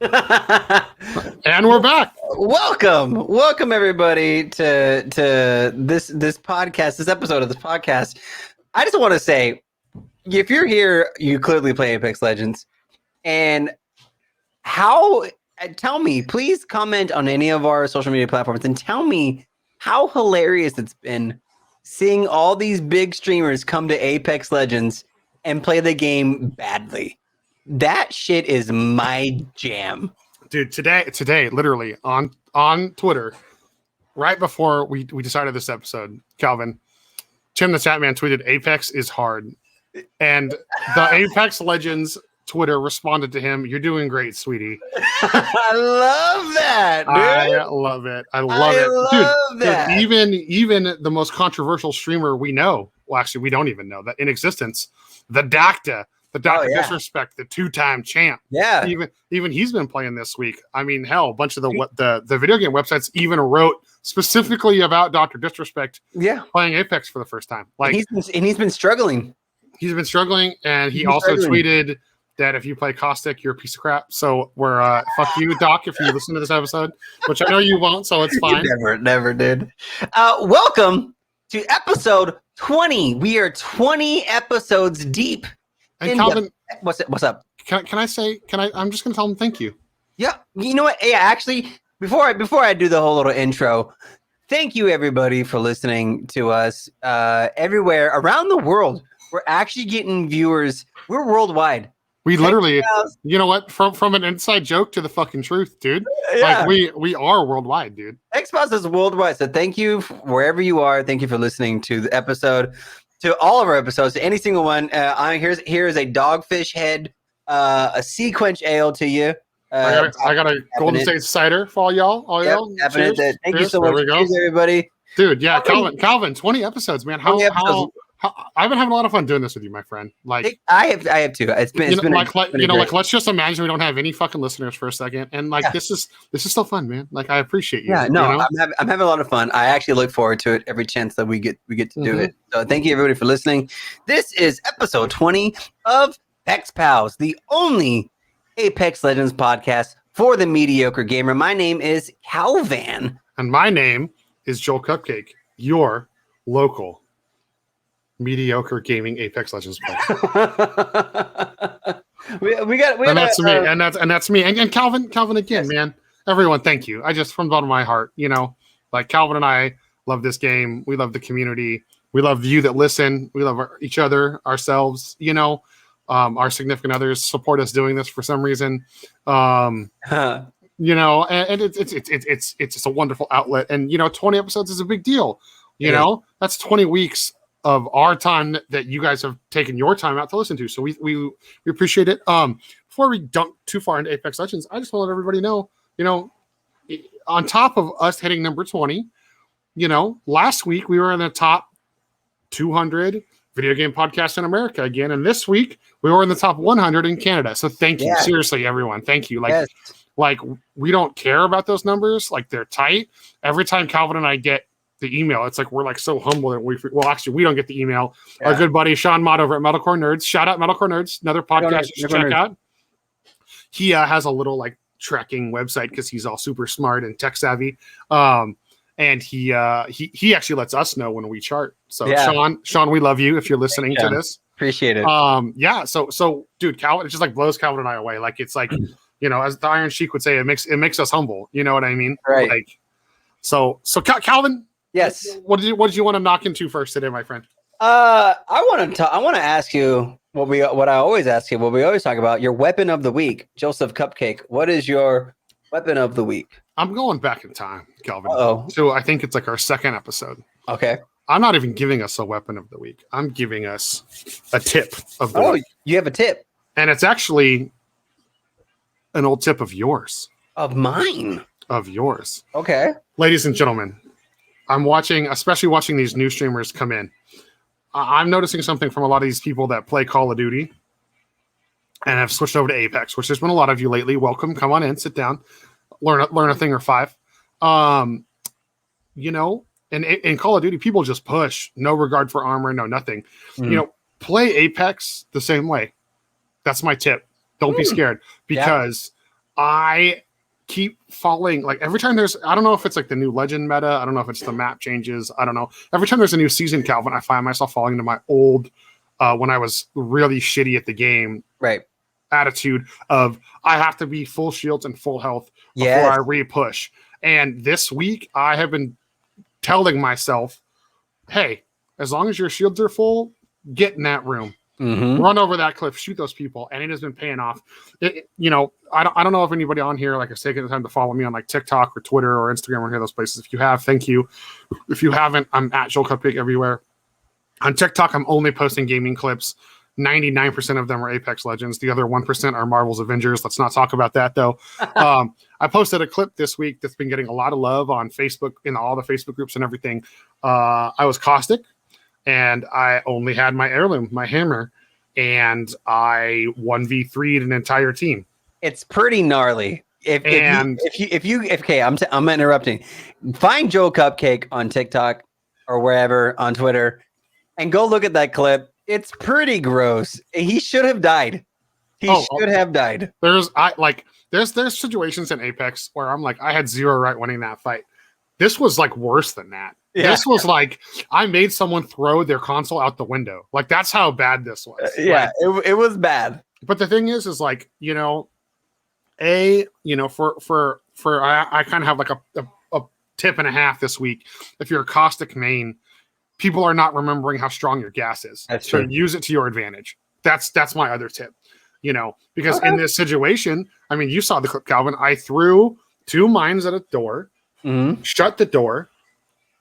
And we're back. Welcome everybody to this podcast, this episode of this podcast. I just want to say, if you're here, you clearly play Apex Legends. And tell me, please comment on any of our social media platforms and tell me how hilarious it's been seeing all these big streamers come to Apex Legends and play the game badly. That shit is my jam. Dude, today, literally on Twitter, right before we decided this episode, Calvin, Tim the Statman tweeted, "Apex is hard." And the Apex Legends Twitter responded to him, "You're doing great, sweetie." I love that, dude. I love it. I love it. Dude, even the most controversial streamer we know, well, actually, we don't even know that in existence, the Dacta. The Dr. Disrespect, the two-time champ. Yeah. Even he's been playing this week. I mean, hell, a bunch of the video game websites even wrote specifically about Dr. Disrespect playing Apex for the first time. Like he's been struggling. He's been struggling, and he also tweeted that if you play Caustic, you're a piece of crap. So we're fuck you, Doc, if you listen to this episode, which I know you won't, so it's fine. Never did. Welcome to episode 20. We are 20 episodes deep. And Calvin, what's up? Can I say? I'm just gonna tell him thank you. Yeah, you know what? Yeah, actually, before I do the whole little intro, thank you everybody for listening to us everywhere around the world. We're actually getting viewers. We're worldwide. We literally, you know what? From an inside joke to the fucking truth, dude. Yeah. Like we are worldwide, dude. Pex Pals is worldwide. So thank you wherever you are. Thank you for listening to the episode. To all of our episodes, to any single one. Here's a Dogfish Head, a Sea Quench Ale to you. I got a Golden State cider for all y'all. Y'all. Cheers. Thank you so much. Cheers, everybody. Dude, yeah, Calvin, 20 episodes, man. How I've been having a lot of fun doing this with you, my friend. Like I have too. It's been let's just imagine we don't have any fucking listeners for a second, and this is still fun, man. Like I appreciate you. Yeah, no, you know? I'm having a lot of fun. I actually look forward to it every chance that we get to do it. So thank you everybody for listening. This is episode 20 of Pex Pals, the only Apex Legends podcast for the mediocre gamer. My name is CowVan, and my name is JoelCupcake, your local mediocre gaming Apex Legends player. That's me. And Calvin again, man. Everyone, thank you. I just from the bottom of my heart, like Calvin and I love this game. We love the community. We love you that listen. We love each other, ourselves. Our significant others support us doing this for some reason. And it's just a wonderful outlet. And 20 episodes is a big deal. That's 20 weeks of our time that you guys have taken your time out to listen to. So we appreciate it. Before we dunk too far into Apex Legends, I just want to let everybody know, on top of us hitting number 20, last week we were in the top 200 video game podcasts in America again. And this week we were in the top 100 in Canada. So thank you. Seriously, everyone. Thank you. Like we don't care about those numbers. Like they're tight. Every time Calvin and I get the email, it's like we're like so humble that we don't get the email. Our good buddy Sean Mott over at Metalcore Nerds, shout out Metalcore Nerds, another podcast you should check out. He has a little like tracking website because he's all super smart and tech savvy, and he actually lets us know when we chart. So Sean, we love you if you're listening to this. Appreciate it. So dude, Calvin, it just like blows Calvin and I away. Like it's like as the Iron Sheik would say, it makes us humble. You know what I mean? Right. Like so Calvin. Yes. What did you want to knock into first today, my friend? I want to ask you what I always ask you, what we always talk about, your weapon of the week. JoelCupcake, what is your weapon of the week? I'm going back in time, Calvin. Uh-oh. So I think it's like our second episode. Okay. I'm not even giving us a weapon of the week. I'm giving us a tip of the week. Oh, you have a tip. And it's actually an old tip of yours. Of mine? Of yours. Okay. Ladies and gentlemen, I'm especially watching these new streamers come in. I'm noticing something from a lot of these people that play Call of Duty and have switched over to Apex, which there's been a lot of you lately. Welcome. Come on in, sit down, learn a thing or five. And in Call of Duty, people just push, no regard for armor, no nothing. Play Apex the same way. That's my tip. Don't be scared because I keep falling, like every time there's, I don't know if it's like the new legend meta, I don't know if it's the map changes, I don't know. Every time there's a new season, CowVan, I find myself falling into my old, when I was really shitty at the game, right, attitude of I have to be full shields and full health before I re-push. And this week I have been telling myself, hey, as long as your shields are full, get in that room. Run over that cliff, shoot those people, and it has been paying off. You know, I don't know if anybody on here like has taken the time to follow me on like TikTok or Twitter or Instagram or any of those places. If you have, thank you. If you haven't, I'm at JoelCupcake everywhere. On TikTok, I'm only posting gaming clips. 99% of them are Apex Legends. The other 1% are Marvel's Avengers. Let's not talk about that though. I posted a clip this week that's been getting a lot of love on Facebook, in all the Facebook groups and everything. I was caustic, and I only had my heirloom, my hammer, and I 1v3'd an entire team. It's pretty gnarly. If you okay, I'm interrupting. Find JoelCupcake on TikTok or wherever on Twitter, and go look at that clip. It's pretty gross. He should have died. He should have died. There's situations in Apex where I'm like, I had zero right winning that fight. This was like worse than that. Yeah. This was like I made someone throw their console out the window. Like that's how bad this was. Yeah, like, it was bad. But the thing is like, you know, I kind of have like a tip and a half this week. If you're a caustic main, people are not remembering how strong your gas is. That's so true. Use it to your advantage. That's my other tip. You know, because in this situation, I mean, you saw the clip, CowVan. I threw 2 mines at a door, shut the door.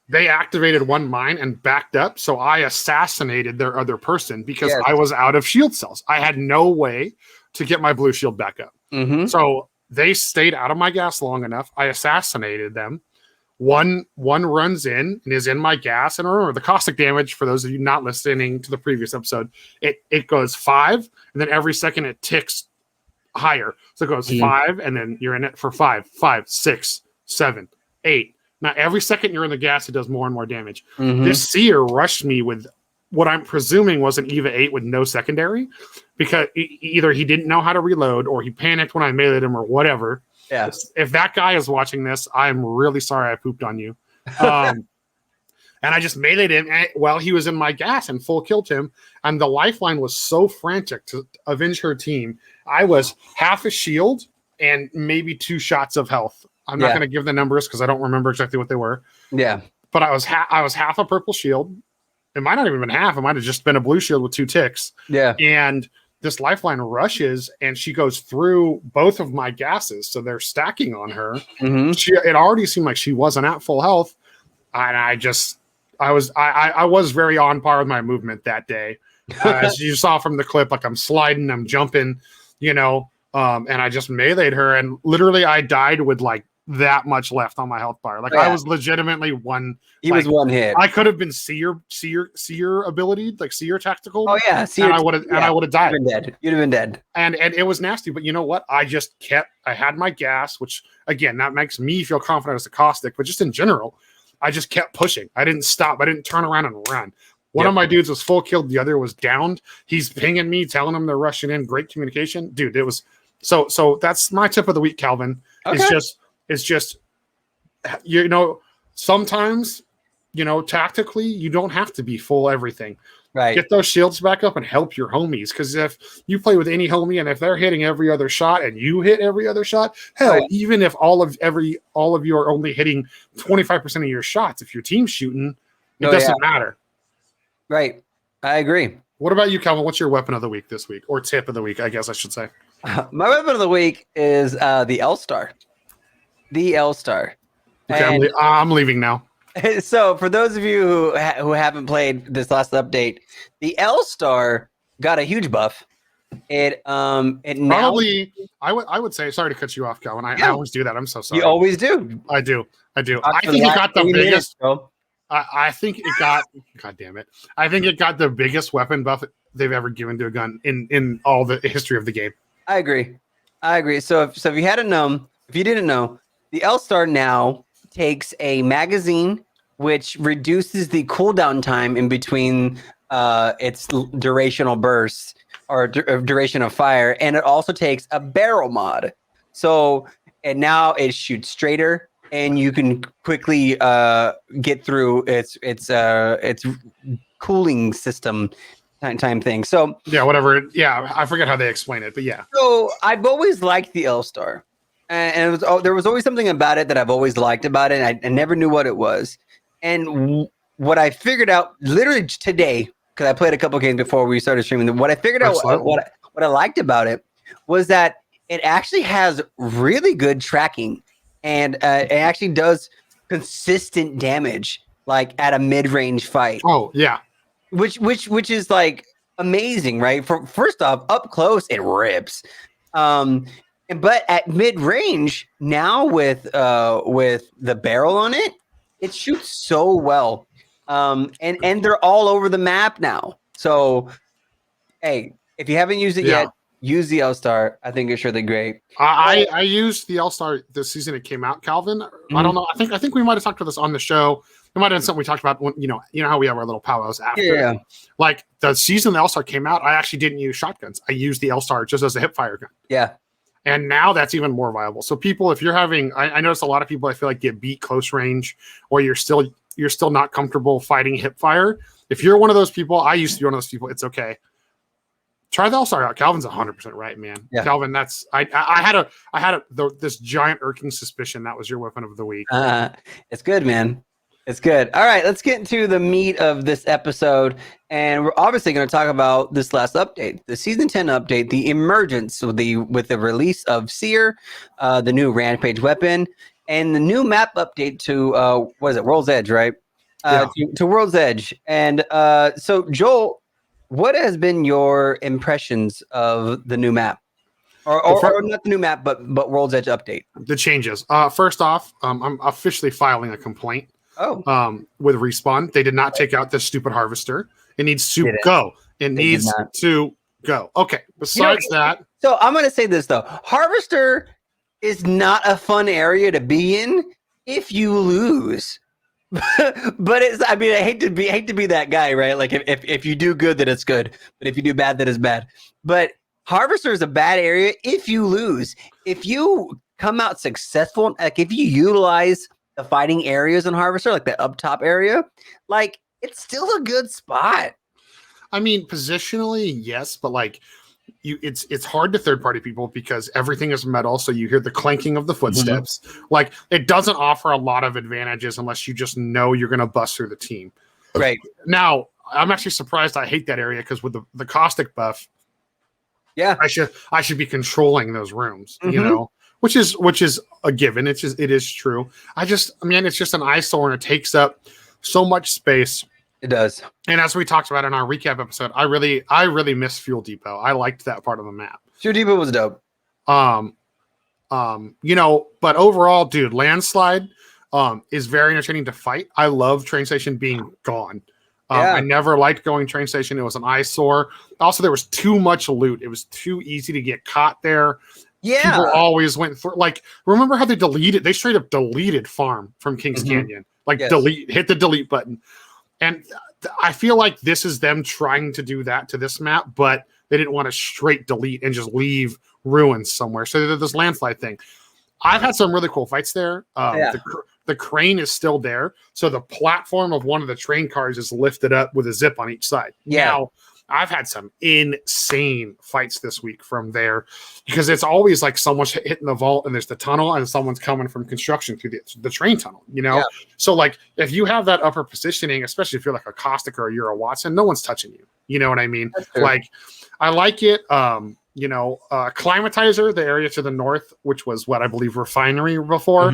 They activated 1 mine and backed up. So I assassinated their other person because I was out of shield cells. I had no way to get my blue shield back up. So they stayed out of my gas long enough. I assassinated them. One runs in and is in my gas. And remember, the caustic damage, for those of you not listening to the previous episode, it goes 5, and then every second it ticks higher. So it goes 5, and then you're in it for 5, 6, 7, 8. Now, every second you're in the gas, it does more and more damage. This Seer rushed me with what I'm presuming was an EVA 8 with no secondary, because either he didn't know how to reload or he panicked when I meleeed him or whatever. Yes. If that guy is watching this, I'm really sorry I pooped on you. And I just meleeed him while he was in my gas and full killed him. And the lifeline was so frantic to avenge her team. I was half a shield and maybe 2 shots of health. I'm not going to give the numbers because I don't remember exactly what they were. Yeah. But I was half a purple shield. It might not even been half. It might have just been a blue shield with 2 ticks. Yeah. And this lifeline rushes and she goes through both of my gases. So they're stacking on her. It already seemed like she wasn't at full health. And I was very on par with my movement that day. As you saw from the clip, like I'm sliding, I'm jumping, you know, and I just meleeed her. And literally I died with like that much left on my health bar. Like I was legitimately one. He was one hit. I could have been Seer ability, like Seer tactical. Oh yeah, Seer, and I would have died. You'd have been dead. And it was nasty. But you know what? I had my gas, which again, that makes me feel confident as a caustic. But just in general, I just kept pushing. I didn't stop. I didn't turn around and run. One of my dudes was full killed. The other was downed. He's pinging me, telling him they're rushing in. Great communication, dude. It was so. That's my tip of the week, CowVan. Okay. It's just, you know, sometimes, you know, tactically, you don't have to be full everything. Right. Get those shields back up and help your homies. Because if you play with any homie and if they're hitting every other shot and you hit every other shot, hell, even if all of you are only hitting 25% of your shots, if your team's shooting, it doesn't matter. Right. I agree. What about you, CowVan? What's your weapon of the week this week? Or tip of the week, I guess I should say. My weapon of the week is the L-Star. The L-Star. Okay, I'm leaving now. So for those of you who haven't played this last update, the L-Star got a huge buff. It probably I would say, sorry to cut you off, CowVan. I always do that. I'm so sorry. You always do. I do. I think it got the biggest. I think it got. God damn it! I think it got the biggest weapon buff they've ever given to a gun in all the history of the game. I agree. So if you didn't know, the L-Star now takes a magazine which reduces the cooldown time in between its durational bursts or duration of fire, and it also takes a barrel mod. So and now it shoots straighter, and you can quickly get through its cooling system time thing. So yeah, whatever. Yeah, I forget how they explain it, but yeah. So I've always liked the L-Star, and it was there was always something about it that I've always liked about it. I never knew what it was, and what I figured out literally today, because I played a couple games before we started streaming. What I figured out what I liked about it was that it actually has really good tracking, and it actually does consistent damage, like at a mid-range fight. Oh yeah, which is like amazing, right? First off, up close it rips, but at mid-range now with the barrel on it, it shoots so well, and they're all over the map now. So hey, if you haven't used it yet, use the L-Star. I think it's really great. I used the L-Star this season it came out, Calvin. I don't know. I think we might have talked about this on the show. It might have been something we talked about when you know how we have our little powwows after. Yeah. Like the season the L-Star came out, I actually didn't use shotguns. I used the L-Star just as a hip fire gun. Yeah. And now that's even more viable. So people, if you're having, I notice a lot of people I feel like get beat close range, or you're still not comfortable fighting hip fire. If you're one of those people, I used to be one of those people. It's okay. Try the L-Star out. Calvin's 100% right, man. Yeah. Calvin, that's I had this giant irking suspicion that was your weapon of the week. It's good, man. It's good. All right, let's get into the meat of this episode, and we're obviously going to talk about this last update, the season 10 update, the Emergence, with the release of Seer, the new Rampage weapon, and the new map update to what is it, World's Edge, right? To World's Edge. And so, Joel, what has been your impressions of the new map? Or not the new map, but World's Edge update? The changes. First off, I'm officially filing a complaint. With Respawn. They did not take out this stupid harvester. It needs to go. It needs to go. Okay. Besides that. So I'm going to say this, though. Harvester is not a fun area to be in if you lose. But it's, I mean, I hate to be that guy, right? Like if you do good, then it's good. But if you do bad, then it's bad. But Harvester is a bad area if you lose. If you come out successful, like if you utilize the fighting areas in Harvester, like the up top area, like it's still a good spot. I mean, positionally, yes, but like it's hard to third party people because everything is metal, so you hear the clanking of the footsteps. Mm-hmm. Like it doesn't offer a lot of advantages unless you just know you're going to bust through the team. Right. Now, I'm actually surprised I hate that area because with the caustic buff, yeah, I should be controlling those rooms, you know. Which is a given. It is true. It's just an eyesore and it takes up so much space. It does. And as we talked about in our recap episode, I really miss Fuel Depot. I liked that part of the map. Fuel Depot was dope. But overall, dude, Landslide is very entertaining to fight. I love train station being gone. I never liked going train station. It was an eyesore. Also, there was too much loot. It was too easy to get caught there. Yeah, people always went through. Like, remember how they straight up deleted farm from Kings Canyon? Like, hit the delete button. And I feel like this is them trying to do that to this map, but they didn't want to straight delete and just leave ruins somewhere. So they did this landslide thing. I've had some really cool fights there. The crane is still there, so the platform of one of the train cars is lifted up with a zip on each side. Yeah. Now, I've had some insane fights this week from there because it's always like someone's hitting the vault and there's the tunnel and someone's coming from construction through the train tunnel, you know? Yeah. So like if you have that upper positioning, especially if you're like a Caustic or you're a Watson, no one's touching you. You know what I mean? Like I like it. Climatizer, the area to the north, which was what I believe Refinery before.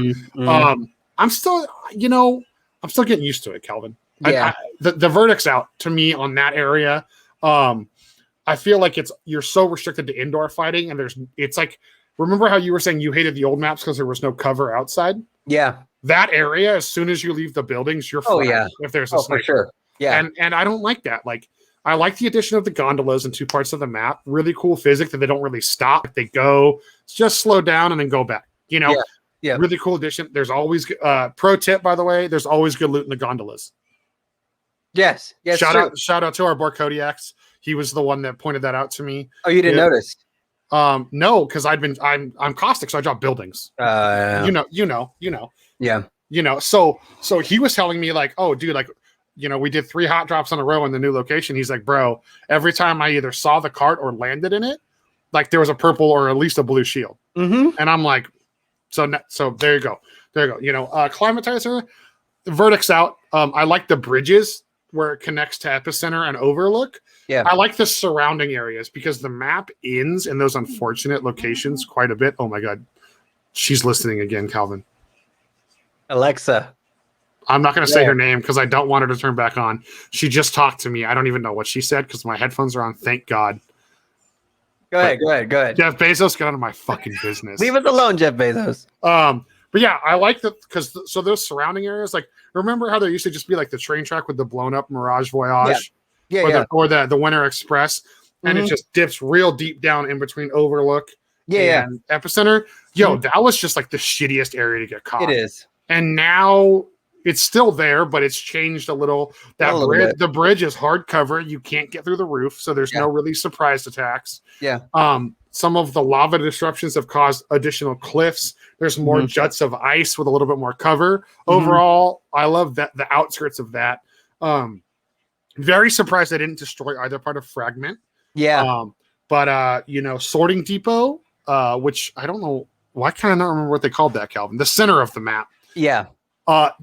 I'm still getting used to it, Calvin. Yeah. The verdict's out to me on that area. I feel like you're so restricted to indoor fighting, and it's like, remember how you were saying you hated the old maps because there was no cover outside? Yeah. That area, as soon as you leave the buildings, you're fine if there's a sniper. For sure. Yeah. And I don't like that. Like, I like the addition of the gondolas in two parts of the map. Really cool physics that they don't really stop. They go, just slow down and then go back. You know? Yeah. Really cool addition. There's always pro tip, by the way, there's always good loot in the gondolas. Yes. Shout out to our boy Kodiaks. He was the one that pointed that out to me. Oh, you didn't notice? No, because I'm caustic, so I draw buildings. Yeah. So he was telling me like, oh, dude, like, we did 3 hot drops in a row in the new location. He's like, bro, every time I either saw the cart or landed in it, like there was a purple or at least a blue shield. Mm-hmm. And I'm like, so there you go. Climatizer, the verdict's out. I like the bridges where it connects to Epicenter and Overlook. Yeah. I like the surrounding areas because the map ends in those unfortunate locations quite a bit. Oh my God. She's listening again, Calvin. Alexa. I'm not going to say her name because I don't want her to turn back on. She just talked to me. I don't even know what she said because my headphones are on. Thank God. Go ahead. Jeff Bezos, get out of my fucking business. Leave us alone, Jeff Bezos. But yeah, I like that because so those surrounding areas, like remember how there used to just be like the train track with the blown up Mirage Voyage, or the Winter Express, and it just dips real deep down in between Overlook and Epicenter. Yo, that was just like the shittiest area to get caught. It is, and now it's still there, but it's changed a little. The bridge is hard cover; you can't get through the roof, so there's no really surprise attacks. Yeah. Some of the lava disruptions have caused additional cliffs. There's more juts of ice with a little bit more cover. Overall, I love that the outskirts of that. Very surprised I didn't destroy either part of Fragment. Yeah. But Sorting Depot, which I don't know, why can I not remember what they called that, Calvin? The center of the map. Yeah.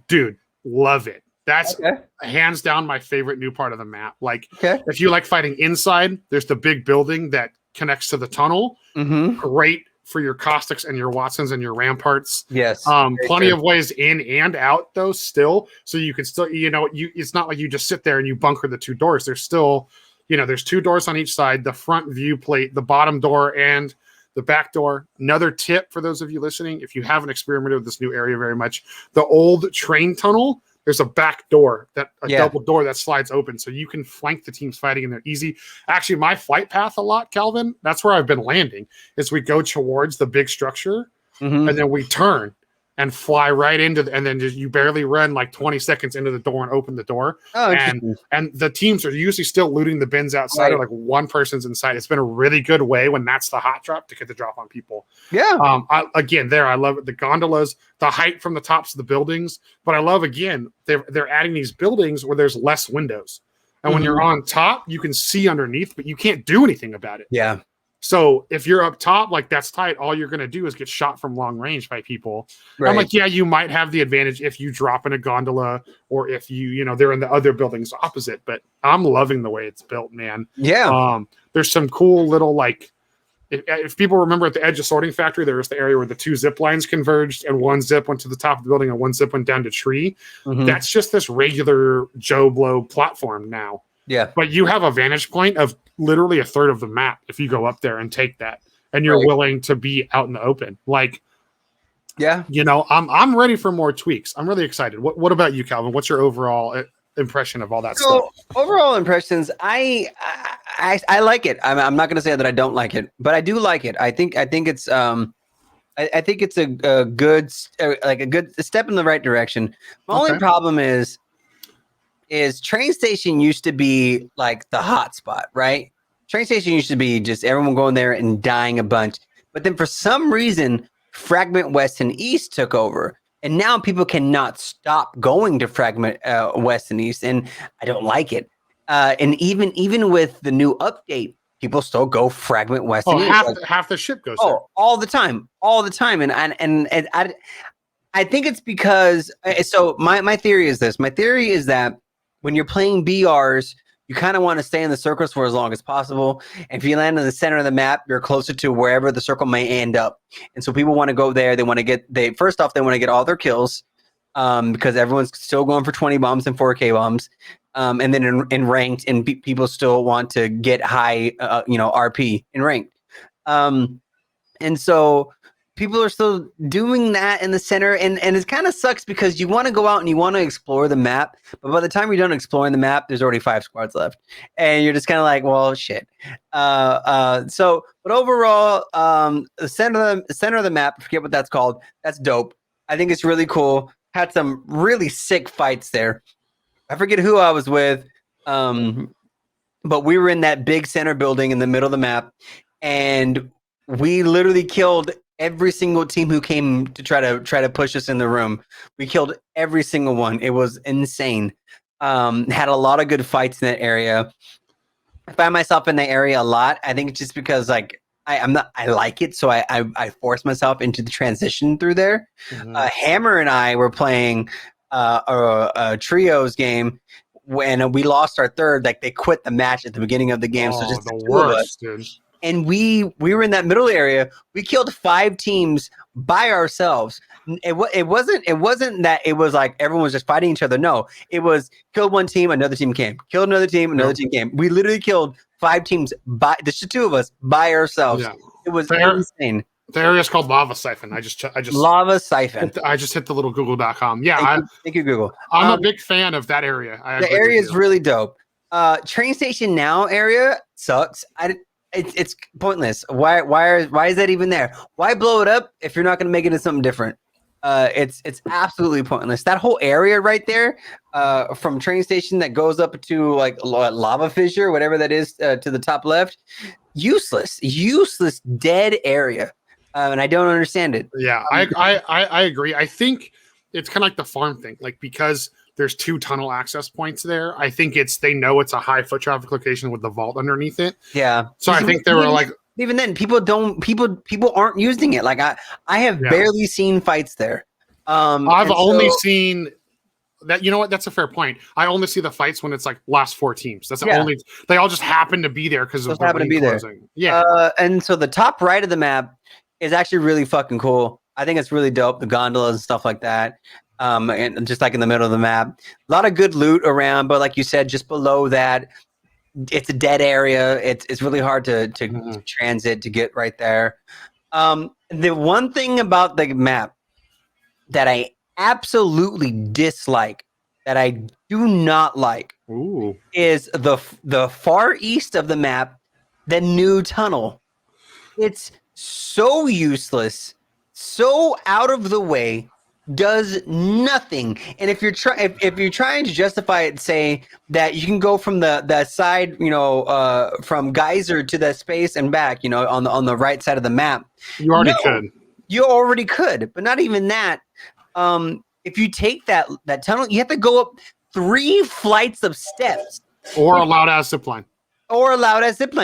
Dude, love it. That's hands down my favorite new part of the map. Like, if you like fighting inside, there's the big building that connects to the tunnel. Great for your caustics and your Watsons and your ramparts. Yes. Plenty of ways in and out though still. So you can still, it's not like you just sit there and you bunker the 2 doors. There's still, there's 2 doors on each side, the front view plate, the bottom door, and the back door. Another tip for those of you listening, if you haven't experimented with this new area very much, the old train tunnel, there's a back door, double door that slides open, so you can flank the teams fighting in there easy. Actually, my flight path a lot, Calvin, that's where I've been landing, is we go towards the big structure, and then we turn and fly right into and then you barely run like 20 seconds into the door and open the door. And the teams are usually still looting the bins outside, or like one person's inside. It's been a really good way when that's the hot drop to get the drop on people. Yeah. I love it. The gondolas, the height from the tops of the buildings, but I love, again, they're adding these buildings where there's less windows. And when you're on top, you can see underneath, but you can't do anything about it. Yeah. So if you're up top, like that's tight, all you're going to do is get shot from long range by people. Right. I'm like, yeah, you might have the advantage if you drop in a gondola or if they're in the other buildings opposite, but I'm loving the way it's built, man. Yeah. There's some cool little, like, if people remember at the edge of Sorting Factory, there was the area where the 2 zip lines converged and one zip went to the top of the building and one zip went down to tree. That's just this regular Joe Blow platform now. Yeah. But you have a vantage point of literally a third of the map if you go up there and take that, and you're willing to be out in the open. Like, I'm ready for more tweaks. I'm really excited. What about you, Calvin? What's your overall impression of all that stuff? Overall impressions, I like it. I'm not going to say that I don't like it, but I do like it. I think it's I think it's a good step in the right direction. My only problem is train station used to be like the hot spot, right? Train station used to be just everyone going there and dying a bunch. But then for some reason, Fragment West and East took over. And now people cannot stop going to Fragment West and East. And I don't like it. And even with the new update, people still go Fragment West and East. Half the ship goes there. All the time. And I think it's because, so my theory is this. My theory is that when you're playing BRs, you kind of want to stay in the circles for as long as possible. And if you land in the center of the map, you're closer to wherever the circle may end up. And so people want to go there. They want to get they want to get all their kills because everyone's still going for 20 bombs and 4K bombs. And then in ranked, and people still want to get high, RP in ranked. And so people are still doing that in the center, and it kind of sucks because you want to go out and you want to explore the map, but by the time you're done exploring the map, there's already 5 squads left, and you're just kind of like, well, shit. But overall, the center of the map, I forget what that's called. That's dope. I think it's really cool. Had some really sick fights there. I forget who I was with, but we were in that big center building in the middle of the map, and we literally killed every single team who came to try to push us in the room. We killed every single one. It was insane. Had a lot of good fights in that area. I find myself in the area a lot. I think it's just because like I like it, so I force myself into the transition through there. Hammer and I were playing a trios game when we lost our third. Like they quit the match at the beginning of the game, so just the two of us. Dude. And we were in that middle area. We killed 5 teams by ourselves. It wasn't that it was like everyone was just fighting each other. No, it was killed one team, another team came. Killed another team, another team came. We literally killed 5 teams by just the 2 of us by ourselves. Yeah. It was insane. The area is called Lava Siphon. I just Lava Siphon. I just hit the little Google.com. Yeah, thank you, Google. I'm a big fan of that area. The area is really dope. Train station now area sucks. It's pointless. Why is that even there? Why blow it up if you're not going to make it into something different? It's absolutely pointless. That whole area right there, from train station that goes up to like lava fissure, whatever that is, to the top left, useless, dead area, and I don't understand it. Yeah, I agree. I think it's kind of like the farm thing, like because there's 2 tunnel access points there. I think they know it's a high foot traffic location with the vault underneath it. Yeah. So I think they were like, even then people aren't using it. Like I have barely seen fights there. I've only seen that. You know what? That's a fair point. I only see the fights when it's like last 4 teams. That's the only. They all just happen to be there because of the lane closing. Yeah. And so the top right of the map is actually really fucking cool. I think it's really dope. The gondolas and stuff like that. And just like in the middle of the map, a lot of good loot around, but like you said, just below that, it's a dead area. It's really hard to transit to get right there. The one thing about the map that I absolutely dislike, that I do not like, is the far east of the map, the new tunnel. It's so useless, so out of the way, does nothing. And if you're trying to justify it, say that you can go from the side, from Geyser to the space and back, on the right side of the map, you already could. You already could, but not even that. If you take that tunnel, you have to go up 3 flights of steps, or a loud ass zipline.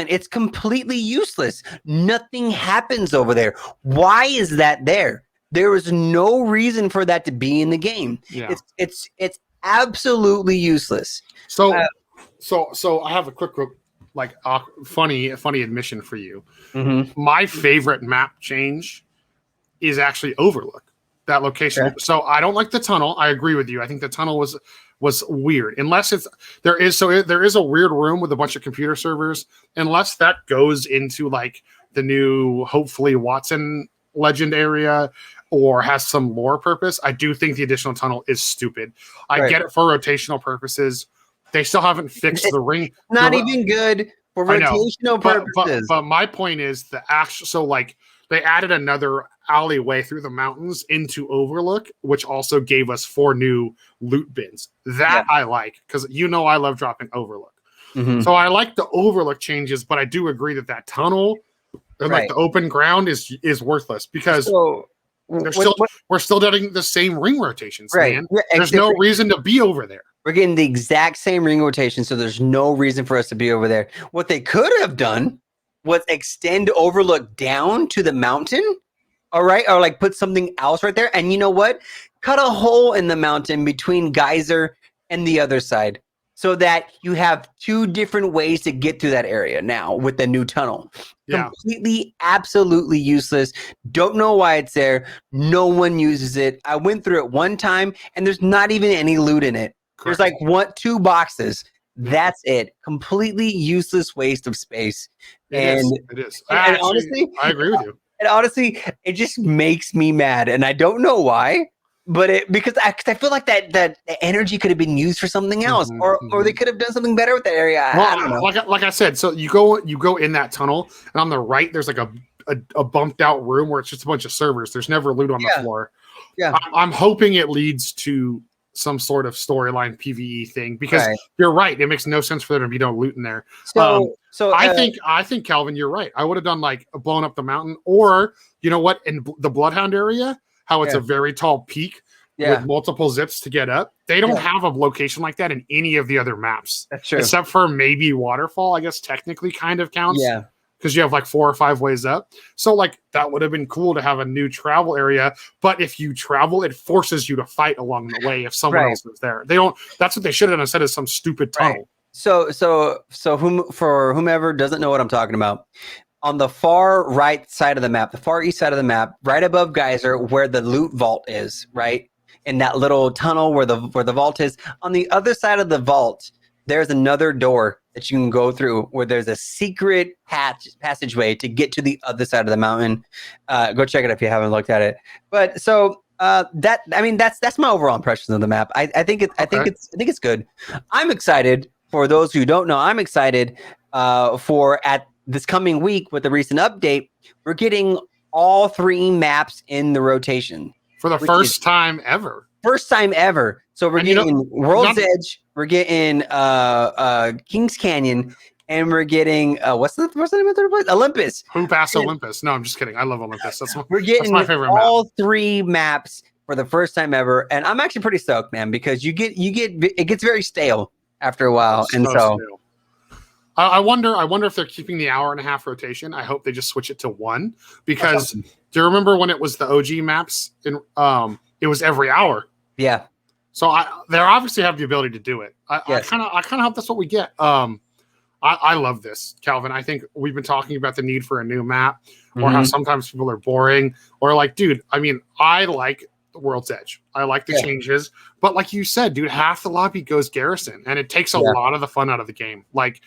It's completely useless. Nothing happens over there. Why is that there? There is no reason for that to be in the game. Yeah. It's absolutely useless. So I have a quick funny admission for you. My favorite map change is actually Overlook. That location. Okay. So I don't like the tunnel. I agree with you. I think the tunnel was weird. Unless there is a weird room with a bunch of computer servers. Unless that goes into like the new, hopefully, Watson Legend area, or has some lore purpose, I do think the additional tunnel is stupid. I get it for rotational purposes. They still haven't fixed the ring. Not even good for rotational purposes. But my point is they added another alleyway through the mountains into Overlook, which also gave us 4 new loot bins. That I like, because I love dropping Overlook. So I like the Overlook changes, but I do agree that tunnel and like the open ground is worthless, because we're still getting the same ring rotations, man. There's no reason to be over there. We're getting the exact same ring rotation, so there's no reason for us to be over there. What they could have done was extend Overlook down to the mountain, all right? Or like put something else right there. And you know what? Cut a hole in the mountain between Geyser and the other side, so that you have 2 different ways to get through that area now with the new tunnel. Completely, absolutely useless. Don't know why it's there. No one uses it. I went through it one time, and there's not even any loot in it. Correct. There's like 2 boxes. That's it. Completely useless waste of space. It is. Honestly, I agree with you. And honestly, it just makes me mad, and I don't know why. But because I feel like that energy could have been used for something else, or they could have done something better with that area. I don't know. Like I said, so you go in that tunnel, and on the right there's like a bumped out room where it's just a bunch of servers. There's never loot on the floor. Yeah, I'm hoping it leads to some sort of storyline PvE thing, because you're right. It makes no sense for there to be no loot in there. So So I think Calvin, you're right. I would have done like blown up the mountain, or you know what, in the Bloodhound area, how it's a very tall peak with multiple zips to get up. They don't have a location like that in any of the other maps. That's true. Except for maybe Waterfall, I guess technically kind of counts. Yeah. Because you have like 4 or 5 ways up. So like that would have been cool to have a new travel area. But if you travel, it forces you to fight along the way if someone else is there. They don't. That's what they should have said, is some stupid tunnel. So for whomever doesn't know what I'm talking about, on the far right side of the map, the far east side of the map, right above Geyser, where the loot vault is, right? In that little tunnel where the vault is, on the other side of the vault, there's another door that you can go through where there's a secret passageway to get to the other side of the mountain. Go check it if you haven't looked at it. But so that's my overall impressions of the map. I think it's good. I'm excited. For those who don't know, I'm excited for at this coming week with the recent update. We're getting all 3 maps in the rotation for the first time ever. First time ever. So we're getting World's Edge, we're getting Kings Canyon, and we're getting what's the name of the place? Olympus. Who passed Olympus? No, I'm just kidding. I love Olympus. We're getting my favorite all map. 3 maps for the first time ever, and I'm actually pretty stoked, man, because it gets very stale after a while, I wonder if they're keeping the 1.5-hour rotation. I hope they just switch it to 1, because do you remember when it was the OG maps? It was every hour. Yeah. So they obviously have the ability to do it. I kind of hope that's what we get. I love this, Calvin. I think we've been talking about the need for a new map, or how sometimes people are boring, or like, dude. I mean, I like the World's Edge. I like the changes, but like you said, dude, half the lobby goes Garrison, and it takes a lot of the fun out of the game. Like,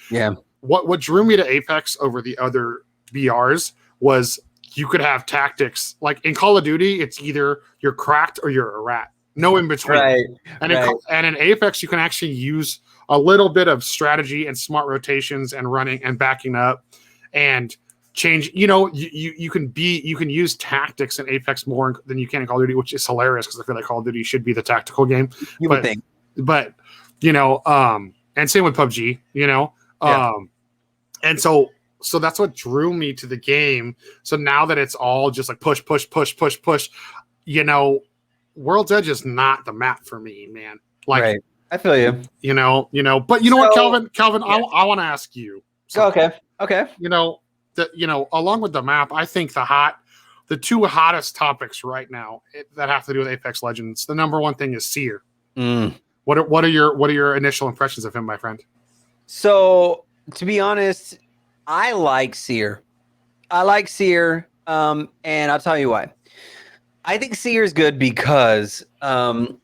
what drew me to Apex over the other BRs was you could have tactics. Like in Call of Duty, it's either you're cracked or you're a rat. No in between. Right. And in Apex, you can actually use a little bit of strategy and smart rotations and running and backing up and change. You know, you can use tactics in Apex more than you can in Call of Duty, which is hilarious because I feel like Call of Duty should be the tactical game. You would think. But you know, and same with PUBG, you know. And so that's what drew me to the game. So now that it's all just like push, you know, World's Edge is not the map for me, man. Like, I feel you. You know, but you know what, Calvin, I want to ask you. Okay. You know, along with the map, I think the 2 hottest topics right now that have to do with Apex Legends. The number one thing is Seer. What are your initial impressions of him, my friend? So, to be honest, I like Seer. And I'll tell you why. I think Seer is good because the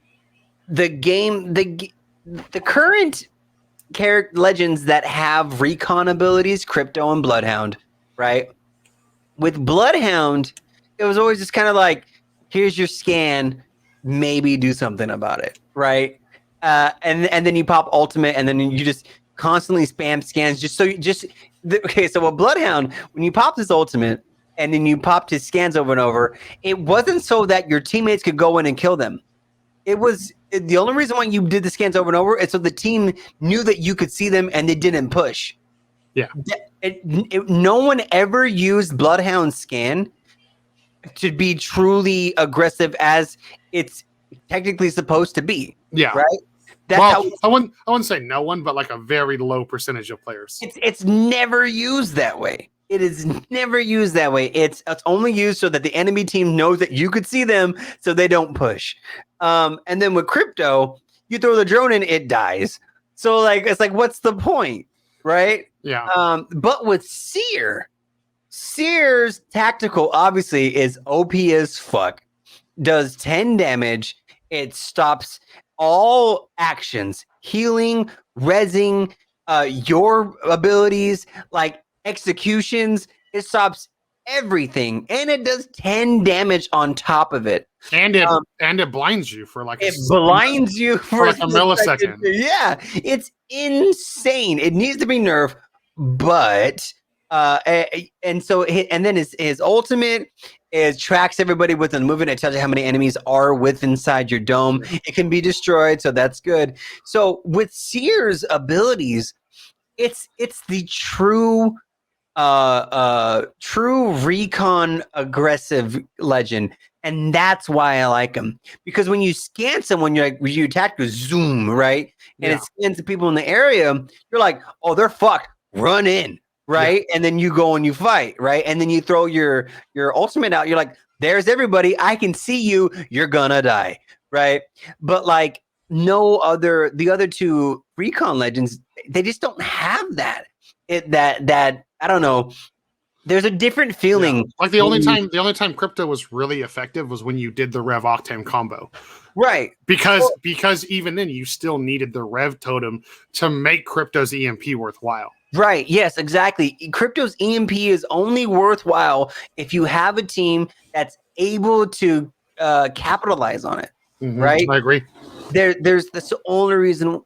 current legends that have recon abilities, Crypto and Bloodhound, right? With Bloodhound, it was always just kind of like, here's your scan, maybe do something about it, right? And then you pop ultimate, and then you just constantly spam scans so with Bloodhound, when you pop this ultimate and then you popped his scans over and over, it wasn't so that your teammates could go in and kill them. It was the only reason why you did the scans over and over is so the team knew that you could see them and they didn't push. Yeah. No one ever used Bloodhound scan to be truly aggressive as it's technically supposed to be. Yeah. Right? I wouldn't say no one, but like a very low percentage of players. It's never used that way. It is never used that way. It's only used so that the enemy team knows that you could see them, so they don't push. And then with Crypto, you throw the drone in, it dies. So like it's like, what's the point, right? Yeah. But with Seer's tactical obviously is OP as fuck. Does 10 damage. It stops all actions, healing, rezzing, your abilities, like executions. It stops everything, and it does 10 damage on top of it. And it blinds you for like a millisecond. Yeah, it's insane. It needs to be nerfed, but and then his ultimate tracks everybody within movement. It tells you how many enemies are inside your dome. It can be destroyed, so that's good. So with Seer's abilities, it's the true true recon aggressive legend, and that's why I like him. Because when you scan someone, you're like, when you attack, you zoom, right? And it scans the people in the area, you're like, oh, they're fucked, run in, right? And then you go and you fight, right? And then you throw your ultimate out, you're like, there's everybody, I can see you, you're gonna die, right? But like the other two recon legends, they just don't have that. That I don't know. There's a different feeling. Yeah. Like the only time crypto was really effective was when you did the Rev Octane combo. Right. Because even then you still needed the Rev totem to make crypto's EMP worthwhile. Right. Yes, exactly. Crypto's EMP is only worthwhile if you have a team that's able to capitalize on it. Mm-hmm. Right. I agree. That's the only reason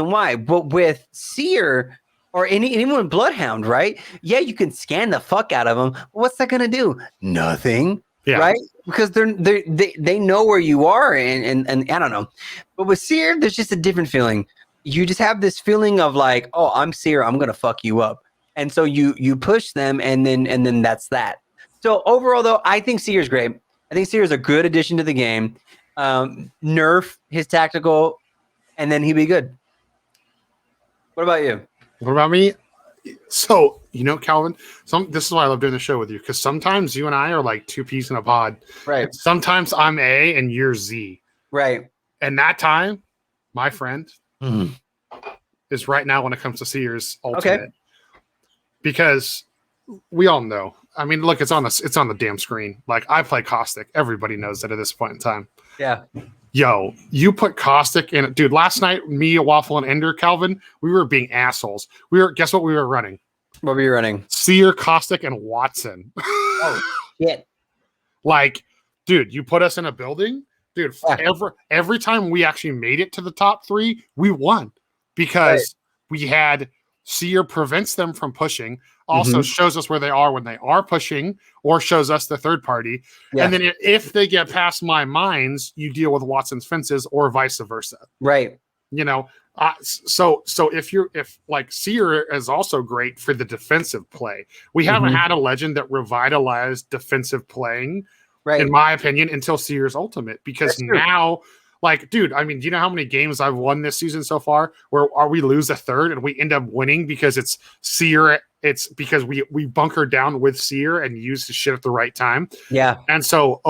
why. But with Seer or anyone with Bloodhound, right? Yeah, you can scan the fuck out of them. What's that gonna do? Nothing. Yeah. Right? Because they know where you are, and I don't know. But with Seer, there's just a different feeling. You just have this feeling of like, oh, I'm Seer, I'm gonna fuck you up. And so you push them, and then that's that. So overall though, I think Seer's great. I think Seer's a good addition to the game. Nerf his tactical, and then he'd be good. What about you? What about me? So, Calvin, this is why I love doing the show with you, because sometimes you and I are like two peas in a pod. Right. Sometimes I'm A and you're Z. Right. And that time, my friend, is right now when it comes to Seer's ultimate. Okay. Because we all know. I mean, look, it's on the damn screen. Like, I play Caustic. Everybody knows that at this point in time. Yeah. Yo, you put Caustic in it. Dude, last night, me, Waffle, and Ender, Calvin, we were being assholes. Guess what we were running? What were you running? Seer, Caustic, and Watson. Oh, shit. Like, dude, you put us in a building. Dude, every time we actually made it to the top 3, we won. Because we had Seer prevents them from pushing, also shows us where they are when they are pushing, or shows us the third party. Yeah. And then if they get past my mines, you deal with Watson's fences, or vice versa. Right. So if like Seer is also great for the defensive play. We haven't had a legend that revitalized defensive playing, in my opinion, until Seer's ultimate. Because now, like, dude, I mean, do you know how many games I've won this season so far where we lose a third and we end up winning because it's Seer? It's because we bunker down with Seer and use the shit at the right time. Yeah. And so,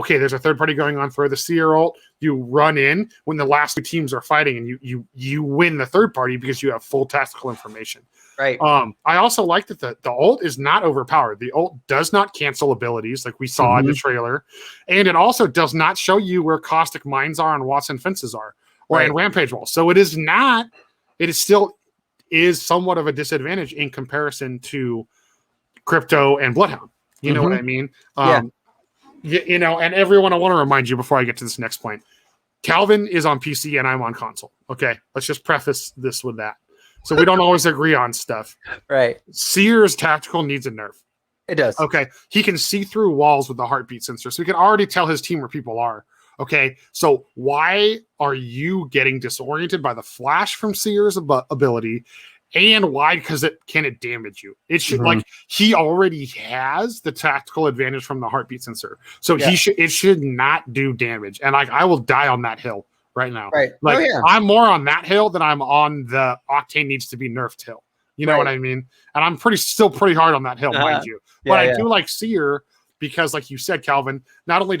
there's a third party going on for the Seer ult. You run in when the last two teams are fighting, and you win the third party because you have full tactical information. Right. I also like that the ult is not overpowered. The ult does not cancel abilities like we saw in the trailer. And it also does not show you where Caustic mines are and Watson fences are, or in Rampage walls. So it is still somewhat of a disadvantage in comparison to Crypto and Bloodhound. You know what I mean? And everyone, I want to remind you before I get to this next point, Calvin is on PC and I'm on console. Okay. Let's just preface this with that. So we don't always agree on stuff. Right. Seer's tactical needs a nerf. It does. Okay. He can see through walls with the heartbeat sensor. So he can already tell his team where people are. Okay. So why are you getting disoriented by the flash from Seer's ability? And why? Because it damage you. It should like he already has the tactical advantage from the heartbeat sensor. So it should not do damage. And like I will die on that hill right now. Right. Like I'm more on that hill than I'm on the Octane needs to be nerfed hill. You know what I mean? And I'm still pretty hard on that hill, mind you. But I do like Seer because, like you said, Calvin, not only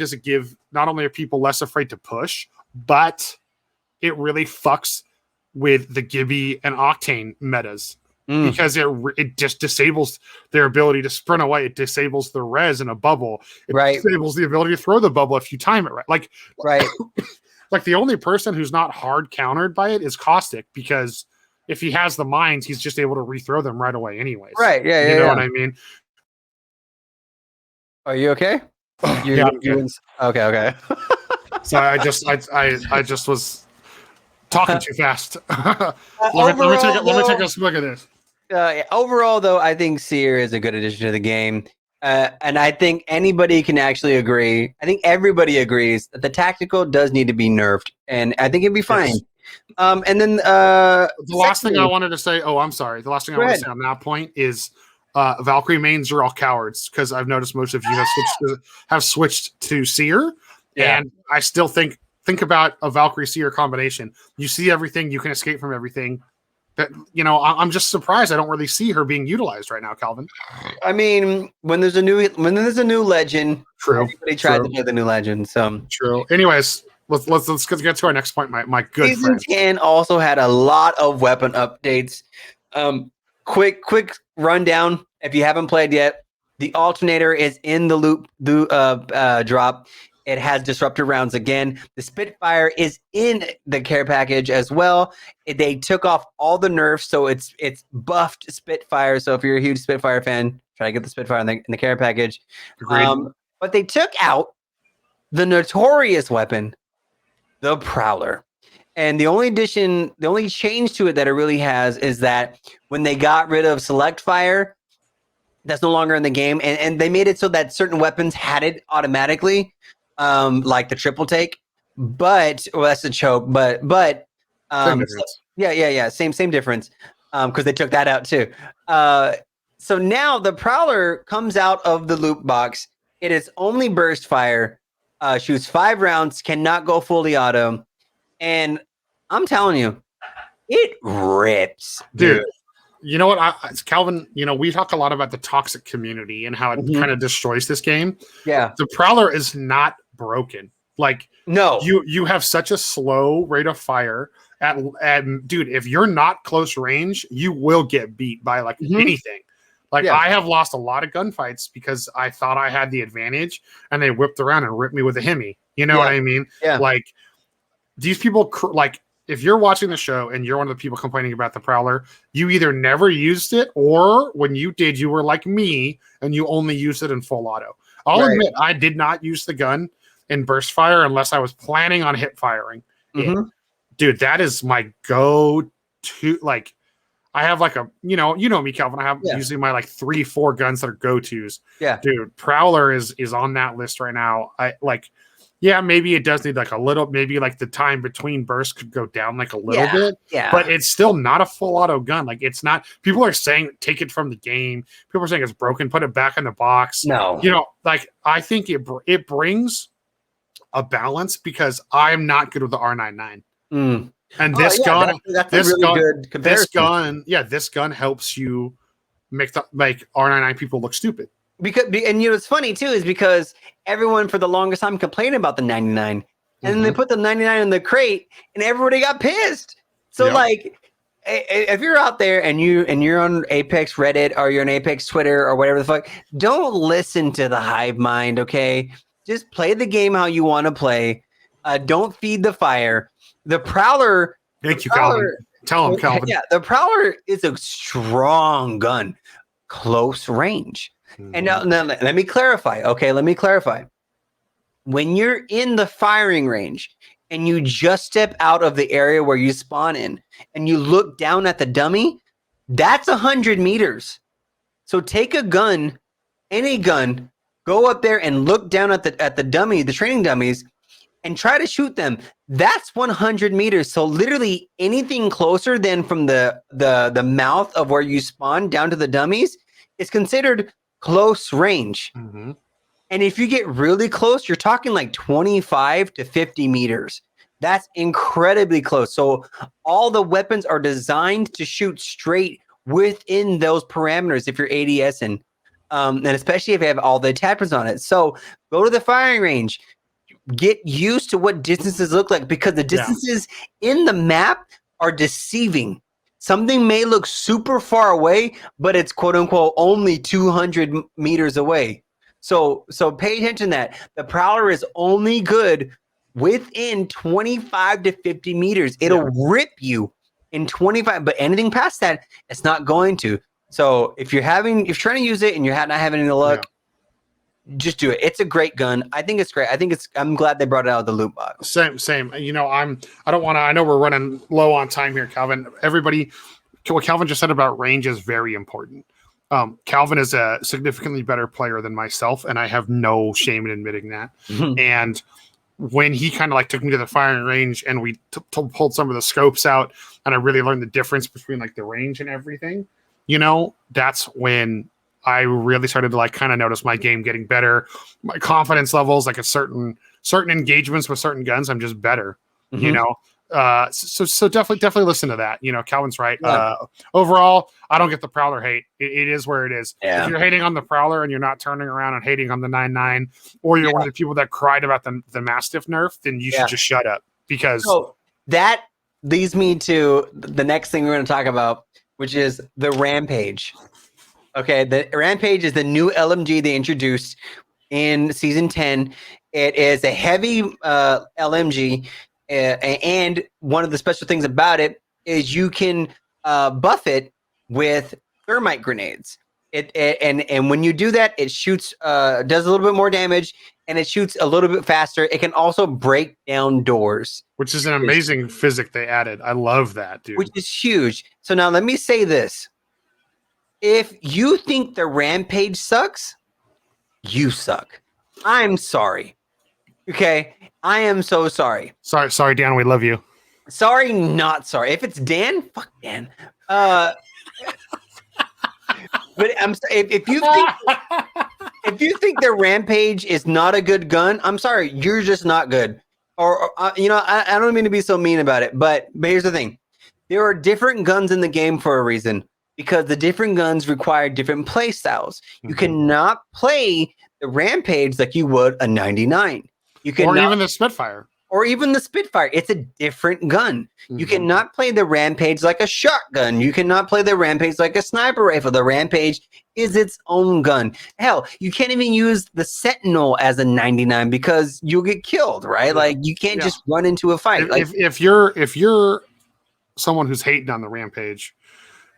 are people less afraid to push, but it really fucks with the Gibby and Octane metas because it just disables their ability to sprint away. It disables the res in a bubble. It disables the ability to throw the bubble if you time it right. Like the only person who's not hard countered by it is Caustic, because if he has the mines, he's just able to rethrow them right away anyways. Right. Yeah. You know what I mean? Are you okay? Okay. So I just was talking too fast. let me take a look at this. Overall, though, I think Seer is a good addition to the game. And I think anybody can actually agree. I think everybody agrees that the tactical does need to be nerfed. And I think it'd be fine. And then The last thing I secondly- wanted to say, I'm sorry. The last thing I Go want to ahead. say on that point is Valkyrie mains are all cowards, because I've noticed most of you have switched to Seer. Yeah. And I still think about a Valkyrie Seer combination. You see everything, you can escape from everything. That, I'm just surprised I don't really see her being utilized right now, Calvin. I mean, when there's a new legend, True. everybody tried to play the new legend. So true. Anyways, let's get to our next point. My good Season friend. 10 also had a lot of weapon updates. Quick rundown. If you haven't played yet, the alternator is in the loop drop. It has disruptor rounds again. The Spitfire is in the care package as well. They took off all the nerfs, so it's buffed Spitfire. So if you're a huge Spitfire fan, try to get the Spitfire in the care package. Agreed. But they took out the notorious weapon, the Prowler. And the only change to it that it really has is that when they got rid of select fire, that's no longer in the game. And they made it so that certain weapons had it automatically. Like the triple take, that's the choke, but Same difference. yeah, same difference, because they took that out too. So now the Prowler comes out of the loot box. It is only burst fire, shoots 5 rounds, cannot go fully auto, and I'm telling you, it rips, dude. You know what, Calvin? We talk a lot about the toxic community and how it kind of destroys this game. Yeah, the Prowler is not broken. Like, no, you have such a slow rate of fire at dude, if you're not close range, you will get beat by like anything. Like, I have lost a lot of gunfights because I thought I had the advantage and they whipped around and ripped me with a Hemi. You know what I mean? Yeah. Like, these people, like, if you're watching the show and you're one of the people complaining about the Prowler, you either never used it, or when you did, you were like me and you only used it in full auto. I'll admit, I did not use the gun in burst fire unless I was planning on hip firing. Dude, that is my go-to. Like, I have like a, you know me, Calvin. I have usually my like 3-4 guns that are go-tos. Yeah. Dude, Prowler is on that list right now. Maybe it does need like a little, maybe like the time between bursts could go down like a little bit. Yeah. But it's still not a full auto gun. Like, it's not, people are saying take it from the game. People are saying it's broken, put it back in the box. No. Like, I think it brings a balance, because I'm not good with the R99. And this gun, that's a really good comparison. This gun helps you make R99 people look stupid. Because, and what's funny too is because everyone for the longest time complained about the 99, and then they put the 99 in the crate, and everybody got pissed. So like, if you're out there and you're on Apex Reddit, or you're on Apex Twitter, or whatever the fuck, don't listen to the hive mind. Okay, just play the game how you want to play. Don't feed the fire. The Prowler. Thank you, Calvin. Tell him, Calvin. Yeah, the Prowler is a strong gun, close range. And now let me clarify. Okay, let me clarify. When you're in the firing range and you just step out of the area where you spawn in and you look down at the dummy, that's 100 meters. So take a gun, any gun, go up there and look down at the dummy, the training dummies, and try to shoot them. That's 100 meters. So literally anything closer than from the mouth of where you spawn down to the dummies is considered close range. And if you get really close, you're talking like 25 to 50 meters. That's incredibly close. So all the weapons are designed to shoot straight within those parameters if you're ADS and especially if you have all the attachments on it. So go to the firing range, get used to what distances look like, because the distances in the map are deceiving. Something may look super far away, but it's quote unquote only 200 meters away. So pay attention to that. The Prowler is only good within 25 to 50 meters. It'll rip you in 25, but anything past that, it's not going to. So if you're trying to use it and you're not having any luck, just do it. It's a great gun. I think it's great. I'm glad they brought it out of the loot box. Same. I know we're running low on time here, Calvin. Everybody, what Calvin just said about range is very important. Calvin is a significantly better player than myself, and I have no shame in admitting that. And when he kind of like took me to the firing range and we pulled some of the scopes out, and I really learned the difference between like the range and everything, you know, that's when I really started to like kind of notice my game getting better, my confidence levels, like a certain engagements with certain guns, I'm just better, you know. So definitely listen to that. You know, Calvin's right. Overall, I don't get the Prowler hate. It is where it is. If you're hating on the Prowler and you're not turning around and hating on the 9.9, or you're one of the people that cried about the Mastiff nerf, then you should just shut up, because that leads me to the next thing we're going to talk about, which is the Rampage. Okay, the Rampage is the new LMG they introduced in season 10. It is a heavy LMG. And one of the special things about it is you can buff it with thermite grenades. And when you do that, it shoots, does a little bit more damage, and it shoots a little bit faster. It can also break down doors, which is an amazing physic they added. I love that, dude. Which is huge. So now let me say this: if you think the Rampage sucks, you suck. I'm sorry. Okay, I am so sorry. Sorry, Dan. We love you. Sorry, not sorry. If it's Dan, fuck Dan. But I'm if you think the Rampage is not a good gun, I'm sorry, you're just not good. Or you know, I don't mean to be so mean about it, but here's the thing: there are different guns in the game for a reason, because the different guns require different play styles. You cannot play the Rampage like you would a 99. You can or even the Spitfire. Or even the Spitfire. It's a different gun. You cannot play the Rampage like a shotgun. You cannot play the Rampage like a sniper rifle. The Rampage is its own gun. Hell, you can't even use the Sentinel as a 99 because you'll get killed, right? Like, you can't just run into a fight. If you're someone who's hating on the Rampage,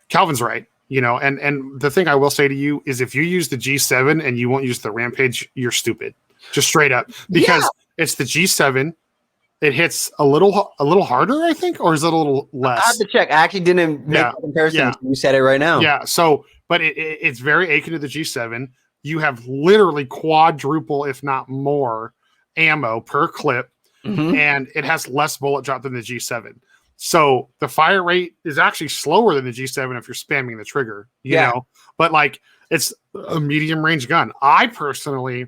Calvin's right. You know, and the thing I will say to you is, if you use the G7 and you won't use the Rampage, you're stupid. Just straight up, because it's the G7. It hits a little harder, I think, or is it a little less? I have to check. I actually didn't make the comparison. Yeah. You said it right now. Yeah. So, but it's very akin to the G7. You have literally quadruple, if not more, ammo per clip, and it has less bullet drop than the G7. So the fire rate is actually slower than the G7 if you're spamming the trigger. You know, but like, it's a medium range gun. I personally.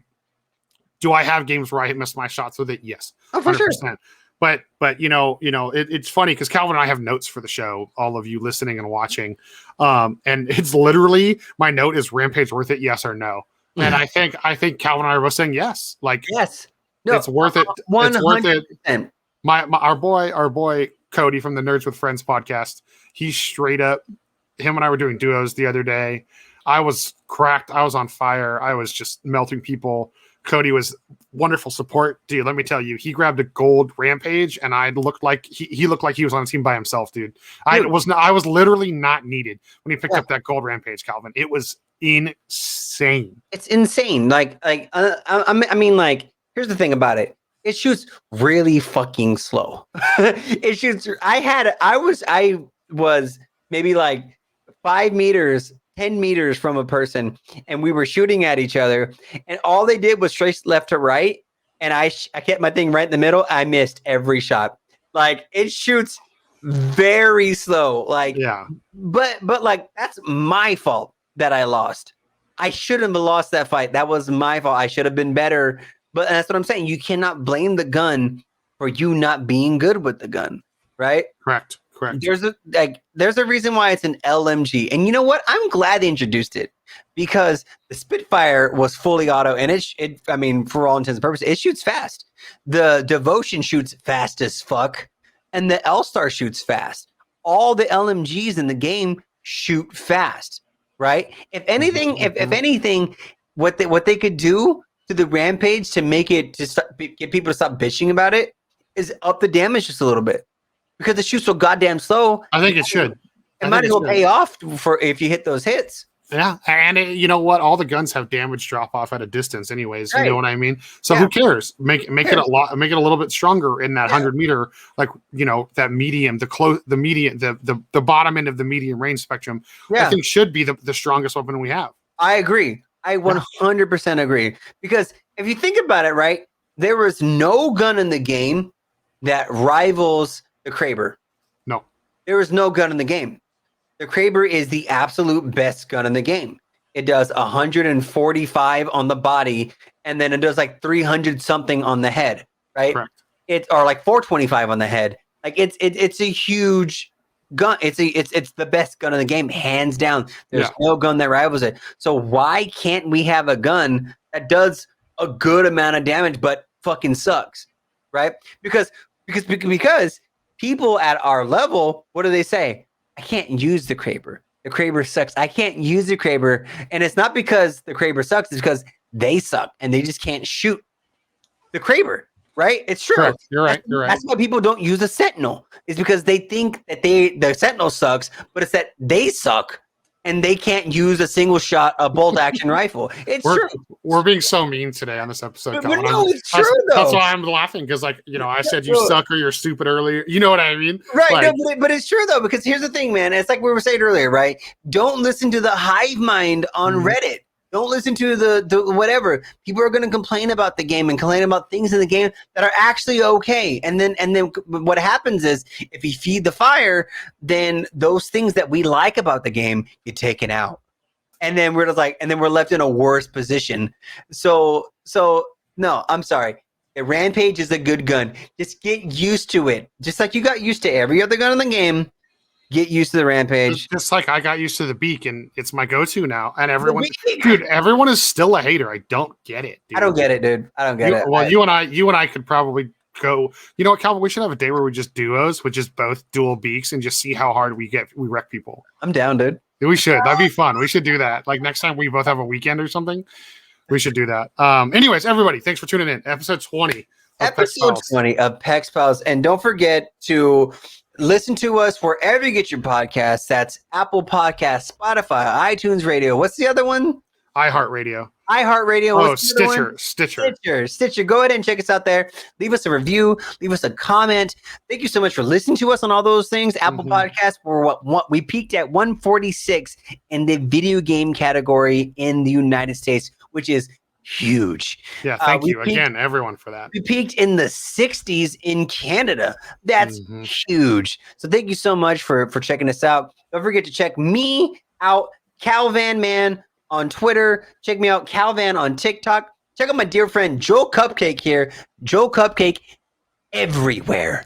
Do I have games where I miss my shots with it? Yes, 100%. Sure. But you know, it's funny because Calvin and I have notes for the show. All of you listening and watching, and it's literally, my note is Rampage worth it? Yes or no? And I think Calvin and I are both saying yes. Like, yes, no, it's worth it. 100%. It's worth it. Our boy Cody from the Nerds with Friends podcast. He's straight up. Him and I were doing duos the other day. I was cracked. I was on fire. I was just melting people. Cody was wonderful support, dude. Let me tell you, he grabbed a gold Rampage, and I looked like he looked like he was on a team by himself, dude. I was literally not needed when he picked up that gold Rampage, Calvin. It was insane. It's insane. I mean, like, here's the thing about it. It shoots really fucking slow. It shoots. I was maybe like 5 meters. 10 meters from a person, and we were shooting at each other, and all they did was trace left to right, and I kept my thing right in the middle. I missed every shot. Like, it shoots very slow. Like, but like, that's my fault that I lost. I shouldn't have lost that fight. That was my fault. I should have been better. But that's what I'm saying. You cannot blame the gun for you not being good with the gun, right? Correct. There's a reason why it's an LMG. And you know what? I'm glad they introduced it, because the Spitfire was fully auto, and it I mean, for all intents and purposes, it shoots fast. The Devotion shoots fast as fuck, and the L-Star shoots fast. All the LMGs in the game shoot fast, right? If anything, if anything, what they could do to the Rampage to make it get people to stop bitching about it is up the damage just a little bit. Because it shoots so goddamn slow. I think it should. It might as well pay off for if you hit those hits. Yeah, and you know what? All the guns have damage drop off at a distance, anyways. Right. You know what I mean? So who cares? Make it a little bit stronger in that 100-meter, like, you know, that medium, the bottom end of the medium range spectrum. Yeah. I think should be the strongest weapon we have. I agree. I 100% agree, because if you think about it, right? there is no gun in the game that rivals the Kraber. No. There is no gun in the game. The Kraber is the absolute best gun in the game. It does 145 on the body, and then it does like 300 something on the head, right? Correct. Or like 425 on the head. Like it's a huge gun. It's the best gun in the game, hands down. There's no gun that rivals it. So why can't we have a gun that does a good amount of damage but fucking sucks, right? Because people at our level, what do they say? I can't use the Kraber. The Kraber sucks. I can't use the Kraber. And it's not because the Kraber sucks. It's because they suck and they just can't shoot the Kraber, right? It's true. Correct. You're right. You're right. That's why people don't use a Sentinel. It's because they think that the Sentinel sucks, but it's that they suck and they can't use a single shot, a bolt action rifle. True. We're being so mean today on this episode. But no, it's true though. That's why I'm laughing because, like, you know, I said you suck or you're stupid earlier. You know what I mean? Right. Like, No, but it's true though, because here's the thing, man. It's like we were saying earlier, right? Don't listen to the hive mind on Reddit. Don't listen to the whatever. People are going to complain about the game and complain about things in the game that are actually okay. And then what happens is if you feed the fire, then those things that we like about the game get taken out. And then we're left in a worse position. So no, I'm sorry. A Rampage is a good gun. Just get used to it. Just like you got used to every other gun in the game. Get used to the Rampage. Just like I got used to the Beak, and it's my go-to now. And everyone is still a hater. I don't get it, dude. I don't get it, dude. I don't get it. Well, you and I could probably go. You know what, Calvin? We should have a day where we just duos, which is both dual Beaks, and just see how hard we wreck people. I'm down, dude. We should. That'd be fun. We should do that. Like next time we both have a weekend or something, we should do that. Anyways, everybody, thanks for tuning in. Episode 20. Episode 20 of Pex Pals. And don't forget to listen to us wherever you get your podcasts. That's Apple Podcasts, Spotify, iTunes Radio. What's the other one? iHeartRadio. iHeartRadio. Oh, Stitcher. Go ahead and check us out there. Leave us a review. Leave us a comment. Thank you so much for listening to us on all those things. Apple Podcasts, we peaked at 146 in the video game category in the United States, which is huge. Yeah, thank you again, everyone, for that. We peaked in the 60s in Canada. That's huge. So thank you so much for checking us out. Don't forget to check me out, CowVan Man, on Twitter. Check me out, CowVan, on TikTok. Check out my dear friend JoelCupcake here. JoelCupcake everywhere.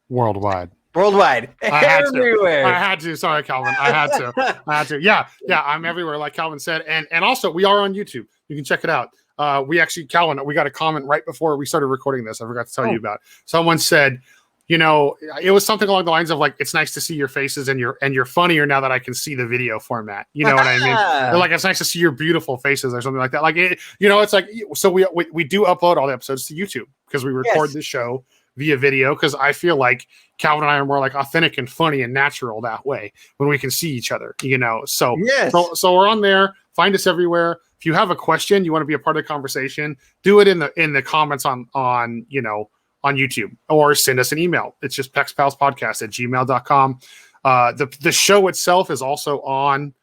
Worldwide. Everywhere. I had to. Sorry, Calvin. I had to. Yeah, I'm everywhere, like Calvin said. And also, we are on YouTube. You can check it out. Calvin, we got a comment right before we started recording this. I forgot to tell you about. Someone said, you know, it was something along the lines of like, it's nice to see your faces and you're funnier now that I can see the video format. You know what I mean? They're like, it's nice to see your beautiful faces or something like that. Like, it's like, so we do upload all the episodes to YouTube because we record the show via video, because I feel like Calvin and I are more like authentic and funny and natural that way when we can see each other, you know. So we're on there. Find us everywhere. If you have a question, you want to be a part of the conversation, do it in the comments on YouTube, or send us an email. It's just pexpalspodcast@gmail.com. The show itself is also on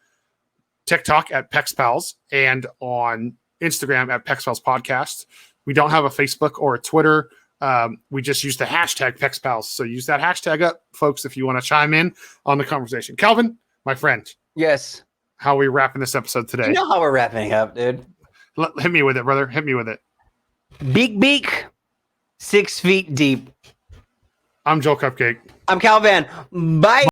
TikTok at Pex Pals and on Instagram at Pex Pals Podcast. We don't have a Facebook or a Twitter. We just use the hashtag Pex Pals. So use that hashtag up, folks, if you want to chime in on the conversation. Calvin, my friend. Yes. How are we wrapping this episode today? You know how we're wrapping up, dude. Hit me with it, brother. Hit me with it. Beak, 6 feet deep. I'm JoelCupcake. I'm CowVan. Bye.